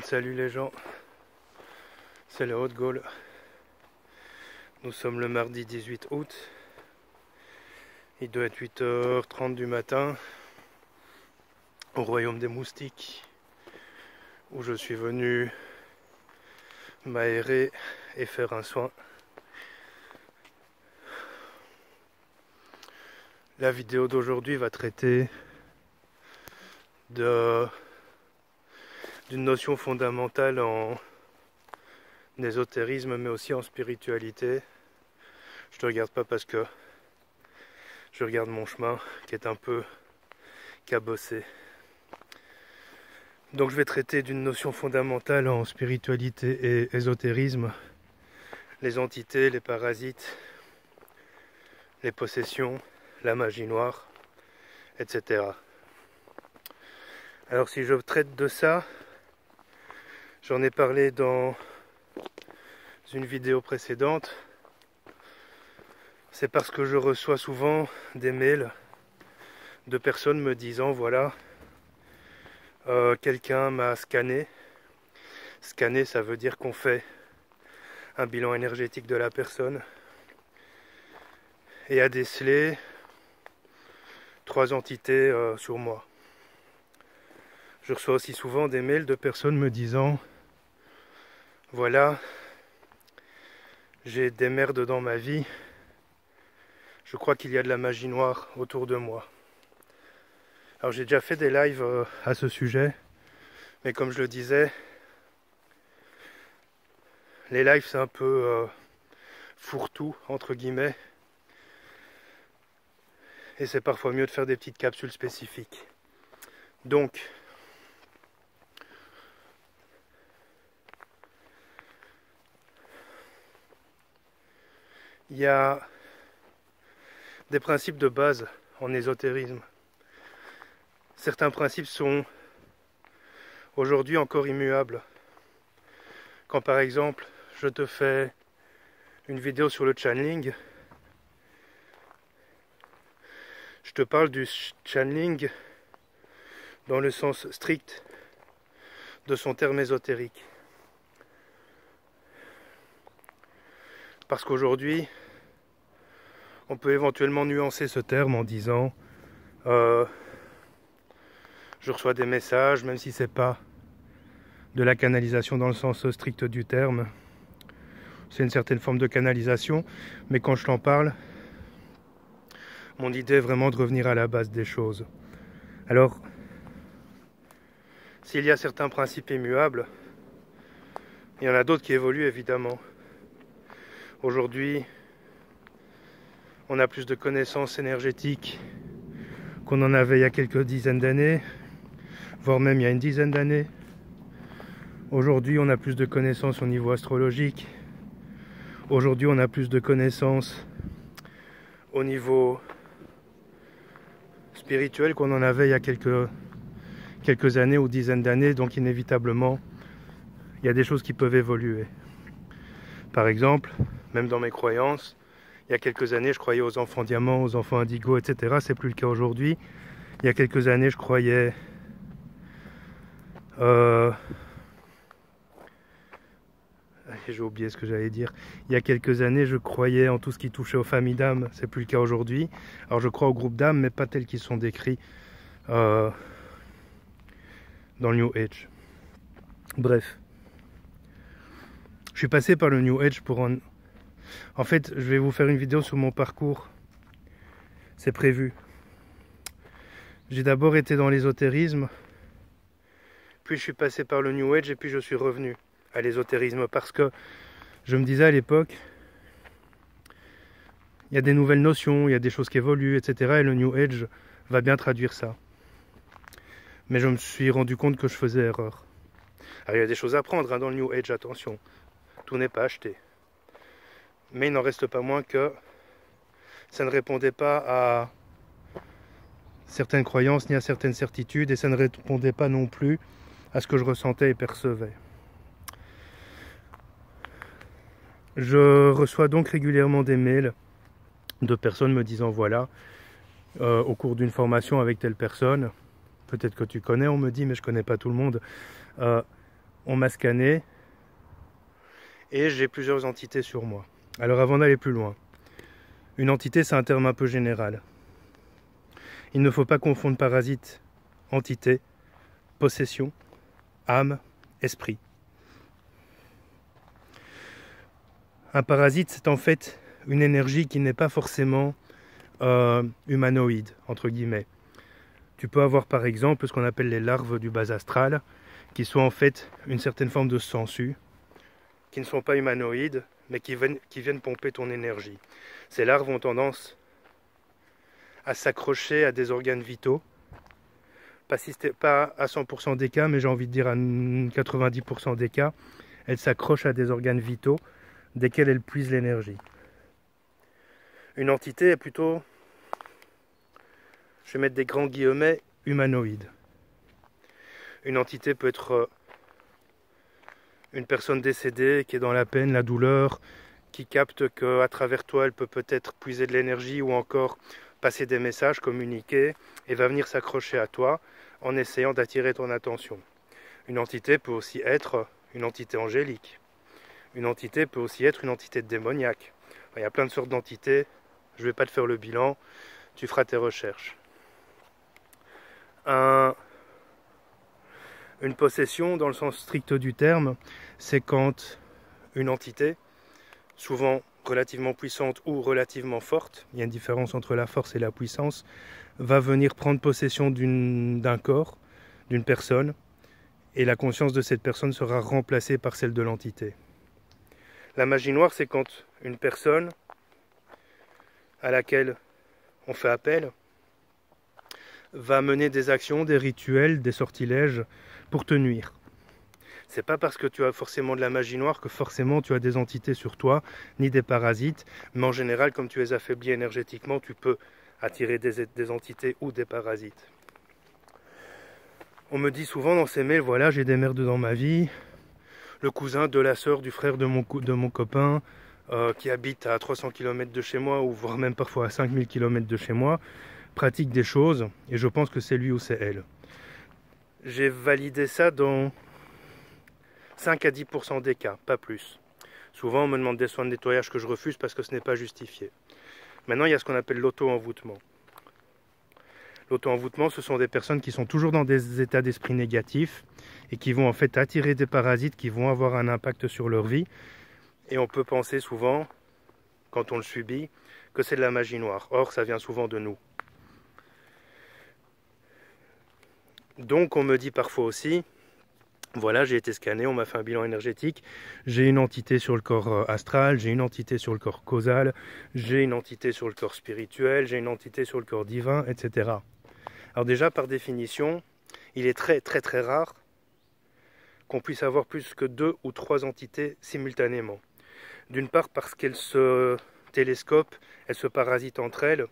Salut les gens, c'est le Haute-Gaule. Nous sommes le mardi 18 août. Il doit être 8h30 du matin au royaume des moustiques où je suis venu m'aérer et faire un soin. La vidéo d'aujourd'hui va traiter d'une notion fondamentale en ésotérisme mais aussi en spiritualité. Je te regarde pas parce que je regarde mon chemin qui est un peu cabossé. Donc je vais traiter d'une notion fondamentale en spiritualité et ésotérisme, les entités, les parasites, les possessions, la magie noire, etc. Alors si je traite de ça, j'en ai parlé dans une vidéo précédente, c'est parce que je reçois souvent des mails de personnes me disant voilà, quelqu'un m'a scanné. Scanner, ça veut dire qu'on fait un bilan énergétique de la personne et a décelé 3 entités sur moi. Je reçois aussi souvent des mails de personnes me disant voilà, j'ai des merdes dans ma vie, je crois qu'il y a de la magie noire autour de moi. Alors j'ai déjà fait des lives à ce sujet, mais comme je le disais, les lives c'est un peu fourre-tout entre guillemets, et c'est parfois mieux de faire des petites capsules spécifiques. Donc il y a des principes de base en ésotérisme. Certains principes sont aujourd'hui encore immuables. Quand par exemple je te fais une vidéo sur le channeling, je te parle du channeling dans le sens strict de son terme ésotérique. Parce qu'aujourd'hui, on peut éventuellement nuancer ce terme en disant je reçois des messages, même si c'est pas de la canalisation dans le sens strict du terme. C'est une certaine forme de canalisation, mais quand je t'en parle, mon idée est vraiment de revenir à la base des choses. Alors, s'il y a certains principes immuables, il y en a d'autres qui évoluent évidemment. Aujourd'hui, on a plus de connaissances énergétiques qu'on en avait il y a quelques dizaines d'années, voire même il y a une dizaine d'années. Aujourd'hui, on a plus de connaissances au niveau astrologique. Aujourd'hui, on a plus de connaissances au niveau spirituel qu'on en avait il y a quelques années ou dizaines d'années. Donc inévitablement, il y a des choses qui peuvent évoluer. Par exemple, même dans mes croyances, il y a quelques années, je croyais aux enfants diamants, aux enfants indigo, etc. C'est plus le cas aujourd'hui. Il y a quelques années, je croyais j'ai oublié ce que j'allais dire. Il y a quelques années, je croyais en tout ce qui touchait aux familles d'âmes. C'est plus le cas aujourd'hui. Alors je crois aux groupes d'âmes, mais pas tels qu'ils sont décrits dans le New Age. Bref. Je suis passé par le New Age pour en... En fait, je vais vous faire une vidéo sur mon parcours. C'est prévu. J'ai d'abord été dans l'ésotérisme, puis je suis passé par le New Age et puis je suis revenu à l'ésotérisme parce que je me disais à l'époque, il y a des nouvelles notions, il y a des choses qui évoluent, etc. Et le New Age va bien traduire ça. Mais je me suis rendu compte que je faisais erreur. Alors il y a des choses à prendre dans le New Age, attention. Tout n'est pas acheté. Mais il n'en reste pas moins que ça ne répondait pas à certaines croyances ni à certaines certitudes et ça ne répondait pas non plus à ce que je ressentais et percevais. Je reçois donc régulièrement des mails de personnes me disant voilà, au cours d'une formation avec telle personne, peut-être que tu connais, on me dit, mais je connais pas tout le monde. On m'a scanné et j'ai plusieurs entités sur moi. Alors avant d'aller plus loin, une entité c'est un terme un peu général. Il ne faut pas confondre parasite, entité, possession, âme, esprit. Un parasite, c'est en fait une énergie qui n'est pas forcément humanoïde, entre guillemets. Tu peux avoir par exemple ce qu'on appelle les larves du bas astral, qui sont en fait une certaine forme de sangsue, qui ne sont pas humanoïdes, mais qui viennent pomper ton énergie. Ces larves ont tendance à s'accrocher à des organes vitaux, pas à 100% des cas, mais j'ai envie de dire à 90% des cas, elles s'accrochent à des organes vitaux desquels elles puisent l'énergie. Une entité est plutôt, je vais mettre des grands guillemets, humanoïde. Une entité peut être une personne décédée qui est dans la peine, la douleur, qui capte qu'à travers toi, elle peut peut-être puiser de l'énergie ou encore passer des messages, communiquer, et va venir s'accrocher à toi en essayant d'attirer ton attention. Une entité peut aussi être une entité angélique. Une entité peut aussi être une entité démoniaque. Enfin, il y a plein de sortes d'entités. Je ne vais pas te faire le bilan. Tu feras tes recherches. Une possession, dans le sens strict du terme, c'est quand une entité, souvent relativement puissante ou relativement forte, il y a une différence entre la force et la puissance, va venir prendre possession d'un corps, d'une personne, et la conscience de cette personne sera remplacée par celle de l'entité. La magie noire, c'est quand une personne à laquelle on fait appel va mener des actions, des rituels, des sortilèges pour te nuire. C'est pas parce que tu as forcément de la magie noire que forcément tu as des entités sur toi, ni des parasites, mais en général, comme tu es affaibli énergétiquement, tu peux attirer des entités ou des parasites. On me dit souvent dans ces mails, voilà, j'ai des merdes dans ma vie, le cousin de la sœur du frère de mon copain, qui habite à 300 km de chez moi, ou voire même parfois à 5000 km de chez moi, pratique des choses, et je pense que c'est lui ou c'est elle. J'ai validé ça dans 5 à 10% des cas, pas plus. Souvent, on me demande des soins de nettoyage que je refuse parce que ce n'est pas justifié. Maintenant, il y a ce qu'on appelle l'auto-envoûtement. L'auto-envoûtement, ce sont des personnes qui sont toujours dans des états d'esprit négatifs et qui vont en fait attirer des parasites qui vont avoir un impact sur leur vie. Et on peut penser souvent, quand on le subit, que c'est de la magie noire. Or, ça vient souvent de nous. Donc, on me dit parfois aussi, voilà, j'ai été scanné, on m'a fait un bilan énergétique, j'ai une entité sur le corps astral, j'ai une entité sur le corps causal, j'ai une entité sur le corps spirituel, j'ai une entité sur le corps divin, etc. Alors déjà, par définition, il est très très très rare qu'on puisse avoir plus que 2 ou 3 entités simultanément. D'une part parce qu'elles se télescopent, elles se parasitent entre elles.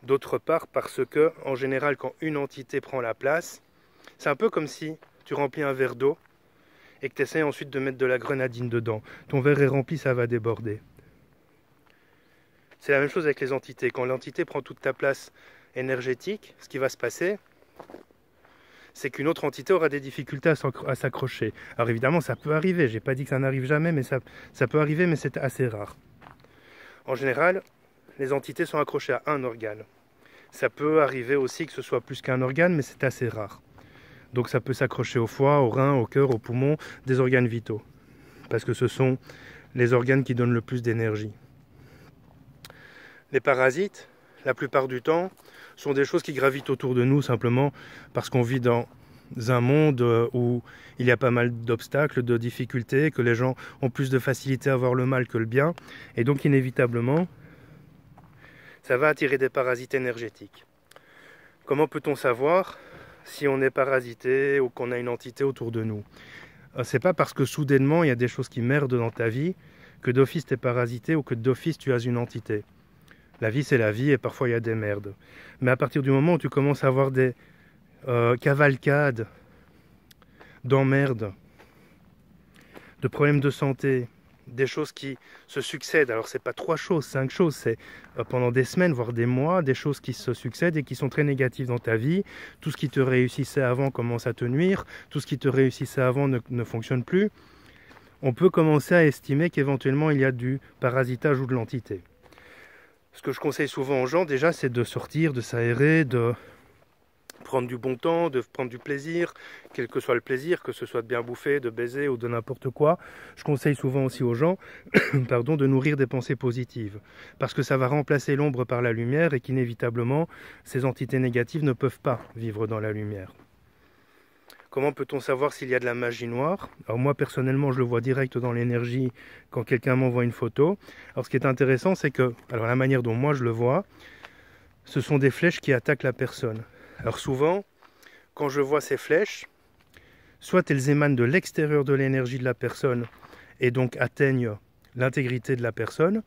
D'autre part parce que, en général, quand une entité prend la place, c'est un peu comme si tu remplis un verre d'eau et que tu essaies ensuite de mettre de la grenadine dedans. Ton verre est rempli, ça va déborder. C'est la même chose avec les entités. Quand l'entité prend toute ta place énergétique, ce qui va se passer, c'est qu'une autre entité aura des difficultés à s'accrocher. Alors évidemment, ça peut arriver. J'ai pas dit que ça n'arrive jamais, mais ça peut arriver, mais c'est assez rare. En général, les entités sont accrochées à un organe. Ça peut arriver aussi que ce soit plus qu'un organe, mais c'est assez rare. Donc ça peut s'accrocher au foie, au rein, au cœur, au poumon, des organes vitaux. Parce que ce sont les organes qui donnent le plus d'énergie. Les parasites, la plupart du temps, sont des choses qui gravitent autour de nous simplement parce qu'on vit dans un monde où il y a pas mal d'obstacles, de difficultés, que les gens ont plus de facilité à voir le mal que le bien. Et donc inévitablement, ça va attirer des parasites énergétiques. Comment peut-on savoir si on est parasité ou qu'on a une entité autour de nous? C'est pas parce que soudainement il y a des choses qui merdent dans ta vie que d'office tu es parasité ou que d'office tu as une entité. La vie c'est la vie et parfois il y a des merdes. Mais à partir du moment où tu commences à avoir des cavalcades d'emmerdes, de problèmes de santé, des choses qui se succèdent. Alors c'est pas 3 choses, 5 choses, c'est pendant des semaines, voire des mois, des choses qui se succèdent et qui sont très négatives dans ta vie. Tout ce qui te réussissait avant commence à te nuire, tout ce qui te réussissait avant ne fonctionne plus. On peut commencer à estimer qu'éventuellement il y a du parasitage ou de l'entité. Ce que je conseille souvent aux gens déjà, c'est de sortir, de s'aérer, de prendre du bon temps, de prendre du plaisir, quel que soit le plaisir, que ce soit de bien bouffer, de baiser ou de n'importe quoi. Je conseille souvent aussi aux gens pardon, de nourrir des pensées positives, parce que ça va remplacer l'ombre par la lumière et qu'inévitablement, ces entités négatives ne peuvent pas vivre dans la lumière. Comment peut-on savoir s'il y a de la magie noire? Alors moi personnellement je le vois direct dans l'énergie quand quelqu'un m'envoie une photo. Alors ce qui est intéressant c'est que, alors la manière dont moi je le vois, ce sont des flèches qui attaquent la personne. Alors souvent, quand je vois ces flèches, soit elles émanent de l'extérieur de l'énergie de la personne et donc atteignent l'intégrité de la personne,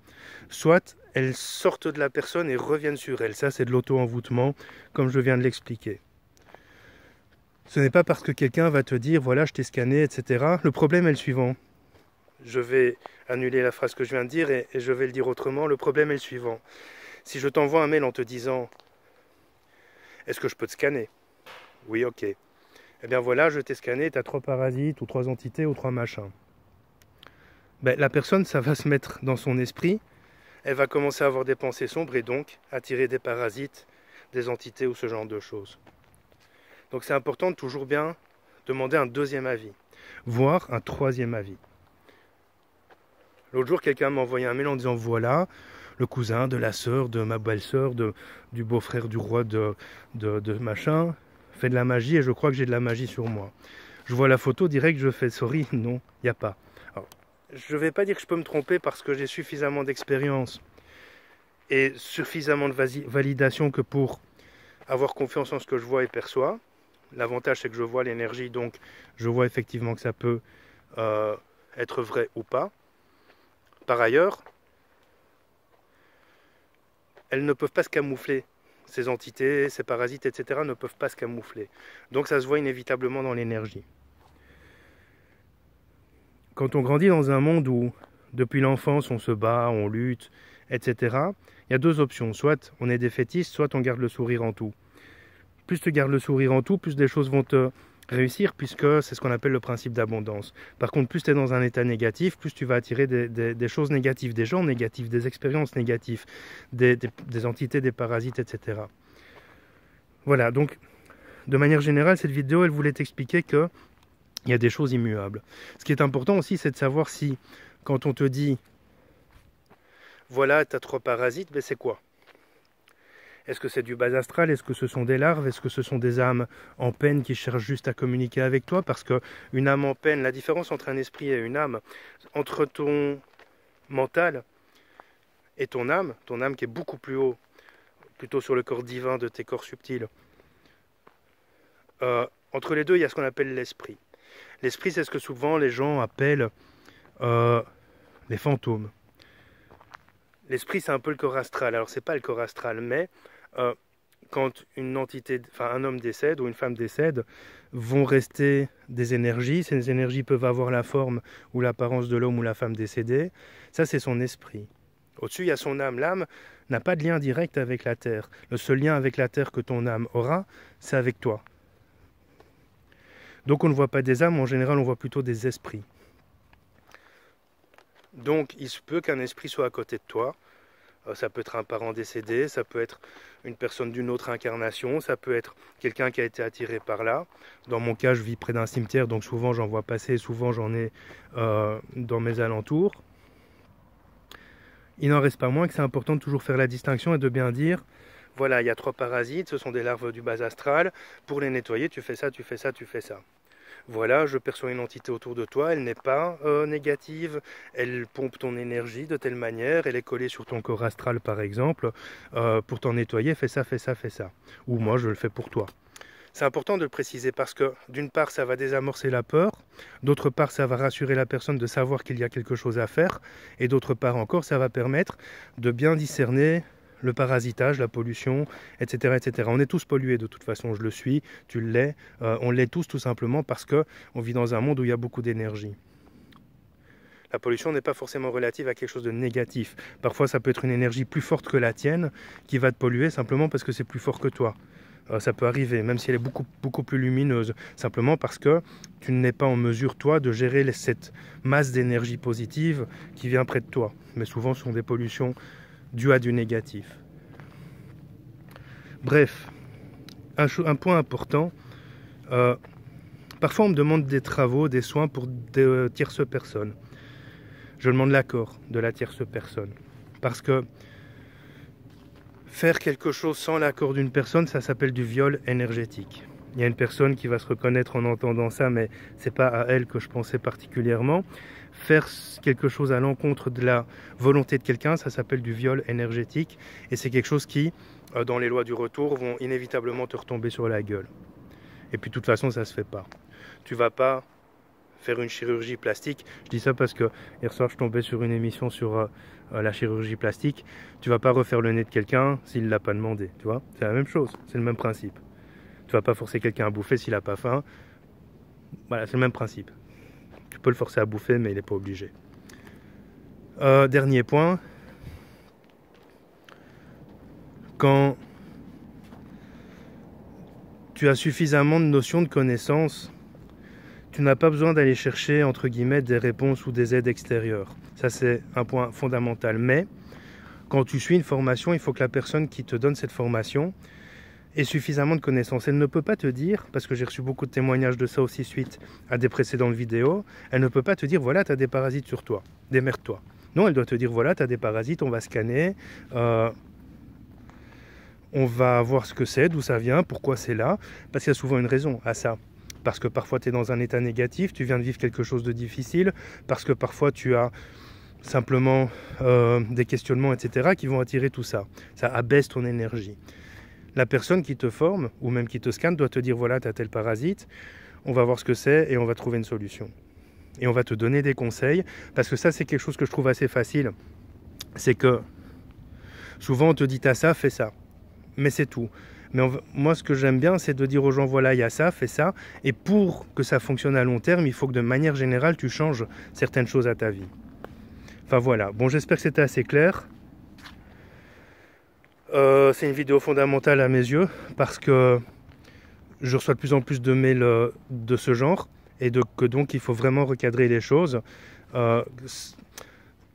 soit elles sortent de la personne et reviennent sur elle. Ça c'est de l'auto-envoûtement comme je viens de l'expliquer. Ce n'est pas parce que quelqu'un va te dire, voilà, je t'ai scanné, etc. Le problème est le suivant. Je vais annuler la phrase que je viens de dire et je vais le dire autrement. Le problème est le suivant. Si je t'envoie un mail en te disant, est-ce que je peux te scanner? Oui, ok. Eh bien voilà, je t'ai scanné, tu as 3 parasites, ou 3 entités, ou 3 machins. Ben, la personne, ça va se mettre dans son esprit. Elle va commencer à avoir des pensées sombres et donc attirer des parasites, des entités ou ce genre de choses. Donc c'est important de toujours bien demander un 2e avis, voire un 3e avis. L'autre jour, quelqu'un m'a envoyé un mail en disant voilà, le cousin de la sœur, de ma belle-sœur, du beau-frère du roi de machin, fait de la magie et je crois que j'ai de la magie sur moi. Je vois la photo direct, je fais sorry, non, il n'y a pas. Alors, je ne vais pas dire que je peux me tromper parce que j'ai suffisamment d'expérience et suffisamment de validation que pour avoir confiance en ce que je vois et perçois. L'avantage c'est que je vois l'énergie, donc je vois effectivement que ça peut être vrai ou pas. Par ailleurs, elles ne peuvent pas se camoufler. Ces entités, ces parasites, etc. ne peuvent pas se camoufler. Donc ça se voit inévitablement dans l'énergie. Quand on grandit dans un monde où, depuis l'enfance, on se bat, on lutte, etc., il y a 2 options. Soit on est défaitiste, soit on garde le sourire en tout. Plus tu gardes le sourire en tout, plus des choses vont te réussir, puisque c'est ce qu'on appelle le principe d'abondance. Par contre, plus tu es dans un état négatif, plus tu vas attirer des choses négatives, des gens négatifs, des expériences négatives, des entités, des parasites, etc. Voilà, donc, de manière générale, cette vidéo, elle voulait t'expliquer qu'il y a des choses immuables. Ce qui est important aussi, c'est de savoir si, quand on te dit, voilà, tu as 3 parasites, ben c'est quoi? Est-ce que c'est du bas astral? Est-ce que ce sont des larves? Est-ce que ce sont des âmes en peine qui cherchent juste à communiquer avec toi? Parce qu'une âme en peine, la différence entre un esprit et une âme, entre ton mental et ton âme qui est beaucoup plus haut, plutôt sur le corps divin de tes corps subtils, entre les deux, il y a ce qu'on appelle l'esprit. L'esprit, c'est ce que souvent les gens appellent les fantômes. L'esprit, c'est un peu le corps astral. Alors, c'est pas le corps astral, mais quand une entité, enfin un homme décède ou une femme décède, vont rester des énergies. Ces énergies peuvent avoir la forme ou l'apparence de l'homme ou la femme décédée. Ça, c'est son esprit. Au-dessus, il y a son âme. L'âme n'a pas de lien direct avec la terre. Le seul lien avec la terre que ton âme aura, c'est avec toi. Donc, on ne voit pas des âmes. En général, on voit plutôt des esprits. Donc, il se peut qu'un esprit soit à côté de toi. Ça peut être un parent décédé, ça peut être une personne d'une autre incarnation, ça peut être quelqu'un qui a été attiré par là. Dans mon cas, je vis près d'un cimetière, donc souvent j'en vois passer, souvent j'en ai dans mes alentours. Il n'en reste pas moins que c'est important de toujours faire la distinction et de bien dire, voilà, il y a 3 parasites, ce sont des larves du bas astral, pour les nettoyer, tu fais ça, tu fais ça, tu fais ça. Voilà, je perçois une entité autour de toi, elle n'est pas négative, elle pompe ton énergie de telle manière, elle est collée sur ton corps astral par exemple, pour t'en nettoyer, fais ça, fais ça, fais ça. Ou moi je le fais pour toi. C'est important de le préciser parce que d'une part ça va désamorcer la peur, d'autre part ça va rassurer la personne de savoir qu'il y a quelque chose à faire, et d'autre part encore ça va permettre de bien discerner le parasitage, la pollution, etc., etc. On est tous pollués de toute façon, je le suis, tu l'es, on l'est tous tout simplement parce qu'on vit dans un monde où il y a beaucoup d'énergie. La pollution n'est pas forcément relative à quelque chose de négatif. Parfois, ça peut être une énergie plus forte que la tienne qui va te polluer simplement parce que c'est plus fort que toi. Ça peut arriver, même si elle est beaucoup plus lumineuse, simplement parce que tu n'es pas en mesure, toi, de gérer cette masse d'énergie positive qui vient près de toi. Mais souvent, ce sont des pollutions dues à du négatif. Bref, un point important, parfois on me demande des travaux, des soins pour des tierces personnes. Je demande l'accord de la tierce personne, parce que faire quelque chose sans l'accord d'une personne, ça s'appelle du viol énergétique. Il y a une personne qui va se reconnaître en entendant ça, mais c'est pas à elle que je pensais particulièrement. Faire quelque chose à l'encontre de la volonté de quelqu'un, ça s'appelle du viol énergétique. Et c'est quelque chose qui, dans les lois du retour, vont inévitablement te retomber sur la gueule. Et puis de toute façon, ça se fait pas. Tu vas pas faire une chirurgie plastique. Je dis ça parce que hier soir, je tombais sur une émission sur la chirurgie plastique. Tu vas pas refaire le nez de quelqu'un s'il l'a pas demandé, tu vois. C'est la même chose, c'est le même principe. Tu vas pas forcer quelqu'un à bouffer s'il a pas faim. Voilà, c'est le même principe. Tu peux le forcer à bouffer, mais il n'est pas obligé. Dernier point. Quand tu as suffisamment de notions de connaissances, tu n'as pas besoin d'aller chercher, entre guillemets, des réponses ou des aides extérieures. Ça, c'est un point fondamental. Mais, quand tu suis une formation, il faut que la personne qui te donne cette formation ait suffisamment de connaissances. Elle ne peut pas te dire, parce que j'ai reçu beaucoup de témoignages de ça aussi suite à des précédentes vidéos, elle ne peut pas te dire, voilà, tu as des parasites sur toi, démerde-toi. Non, elle doit te dire, voilà, tu as des parasites, on va scanner, on va voir ce que c'est, d'où ça vient, pourquoi c'est là, parce qu'il y a souvent une raison à ça. Parce que parfois tu es dans un état négatif, tu viens de vivre quelque chose de difficile, parce que parfois tu as simplement des questionnements, etc., qui vont attirer tout ça. Ça abaisse ton énergie. La personne qui te forme, ou même qui te scanne, doit te dire, voilà, tu as tel parasite, on va voir ce que c'est et on va trouver une solution. Et on va te donner des conseils, parce que ça, c'est quelque chose que je trouve assez facile. C'est que souvent on te dit, t'as ça, fais ça. Mais c'est tout. Mais moi, ce que j'aime bien, c'est de dire aux gens, voilà, il y a ça, fais ça. Et pour que ça fonctionne à long terme, il faut que de manière générale, tu changes certaines choses à ta vie. Enfin voilà. Bon, j'espère que c'était assez clair. C'est une vidéo fondamentale à mes yeux, parce que je reçois de plus en plus de mails de ce genre, et que donc il faut vraiment recadrer les choses.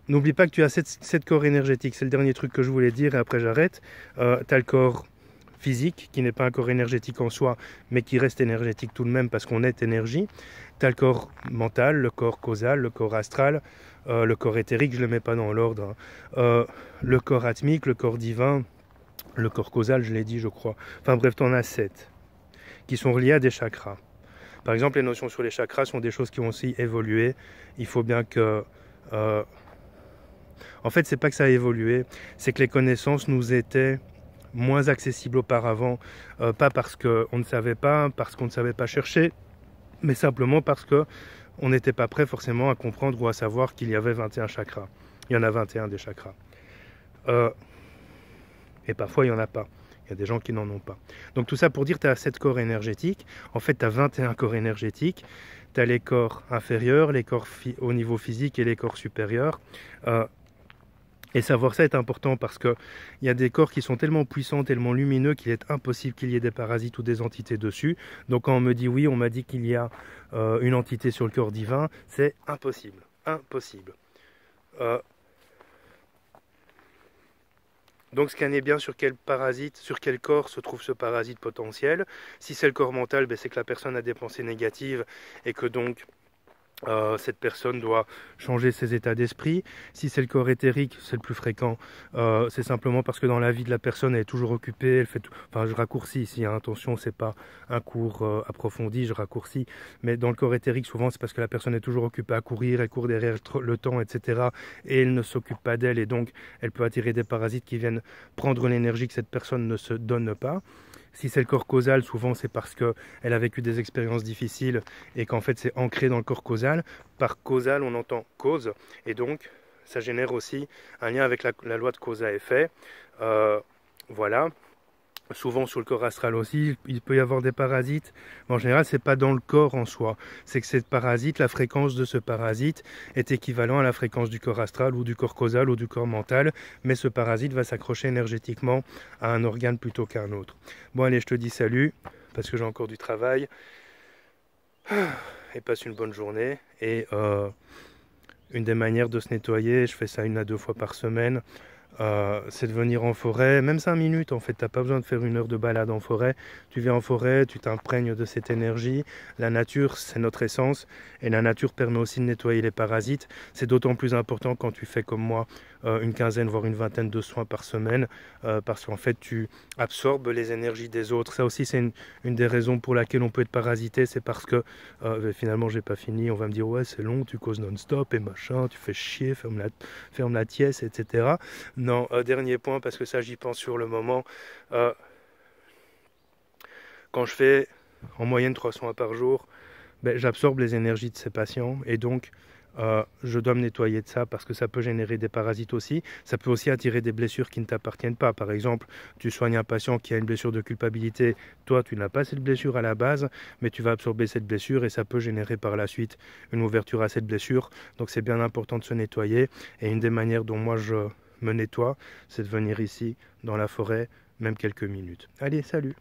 N'oublie pas que tu as 7 corps énergétiques, c'est le dernier truc que je voulais dire, et après j'arrête. Tu as le corps physique, qui n'est pas un corps énergétique en soi, mais qui reste énergétique tout de même, parce qu'on est énergie. Tu as le corps mental, le corps causal, le corps astral, le corps éthérique, je ne le mets pas dans l'ordre, le corps atmique, le corps divin, le corps causal, je l'ai dit, je crois. Enfin bref, tu en as 7, qui sont reliés à des chakras. Par exemple, les notions sur les chakras sont des choses qui ont aussi évolué. Il faut bien que... En fait, c'est pas que ça a évolué, c'est que les connaissances nous étaient moins accessibles auparavant, pas parce qu'on ne savait pas, parce qu'on ne savait pas chercher, mais simplement parce qu'on n'était pas prêt forcément à comprendre ou à savoir qu'il y avait 21 chakras. Il y en a 21 des chakras. Et parfois, il n'y en a pas. Il y a des gens qui n'en ont pas. Donc tout ça pour dire que tu as 7 corps énergétiques. En fait, tu as 21 corps énergétiques. Tu as les corps inférieurs, les corps au niveau physique et les corps supérieurs. Et savoir ça est important parce qu'il y a des corps qui sont tellement puissants, tellement lumineux qu'il est impossible qu'il y ait des parasites ou des entités dessus. Donc quand on me dit oui, on m'a dit qu'il y a une entité sur le corps divin, c'est impossible. Impossible. Donc scannez bien sur quel parasite, sur quel corps se trouve ce parasite potentiel. Si c'est le corps mental, ben c'est que la personne a des pensées négatives et que donc cette personne doit changer ses états d'esprit. Si c'est le corps éthérique, c'est le plus fréquent, c'est simplement parce que dans la vie de la personne, elle est toujours occupée, elle fait tout... Enfin, je raccourcis ici, hein, attention, c'est pas un cours approfondi, je raccourcis, mais dans le corps éthérique, souvent, c'est parce que la personne est toujours occupée à courir, elle court derrière le temps, etc., et elle ne s'occupe pas d'elle, et donc, elle peut attirer des parasites qui viennent prendre l'énergie que cette personne ne se donne pas. Si c'est le corps causal, souvent c'est parce qu'elle a vécu des expériences difficiles et qu'en fait c'est ancré dans le corps causal. Par causal, on entend cause, et donc ça génère aussi un lien avec la loi de cause à effet. Voilà. Souvent sur le corps astral aussi, il peut y avoir des parasites. Mais en général, c'est pas dans le corps en soi. C'est que cette parasite, la fréquence de ce parasite est équivalent à la fréquence du corps astral ou du corps causal ou du corps mental. Mais ce parasite va s'accrocher énergétiquement à un organe plutôt qu'à un autre. Bon allez, je te dis salut, parce que j'ai encore du travail. Et passe une bonne journée. Et une des manières de se nettoyer, je fais ça 1 à 2 fois par semaine, c'est de venir en forêt, même 5 minutes en fait, t'as pas besoin de faire 1 heure de balade en forêt, tu viens en forêt, tu t'imprègnes de cette énergie, la nature c'est notre essence, et la nature permet aussi de nettoyer les parasites, c'est d'autant plus important quand tu fais comme moi une quinzaine voire une vingtaine de soins par semaine, parce qu'en fait tu absorbes les énergies des autres, ça aussi c'est une des raisons pour laquelle on peut être parasité, c'est parce que finalement j'ai pas fini, on va me dire ouais c'est long, tu causes non-stop et machin, tu fais chier, ferme la tiesse, etc. Non, dernier point, parce que ça j'y pense sur le moment. Quand je fais en moyenne 3 soins par jour, ben, j'absorbe les énergies de ces patients et donc je dois me nettoyer de ça parce que ça peut générer des parasites aussi. Ça peut aussi attirer des blessures qui ne t'appartiennent pas. Par exemple, tu soignes un patient qui a une blessure de culpabilité. Toi, tu n'as pas cette blessure à la base, mais tu vas absorber cette blessure et ça peut générer par la suite une ouverture à cette blessure. Donc c'est bien important de se nettoyer. Et une des manières dont moi je me nettoie, c'est de venir ici, dans la forêt, même quelques minutes. Allez, salut!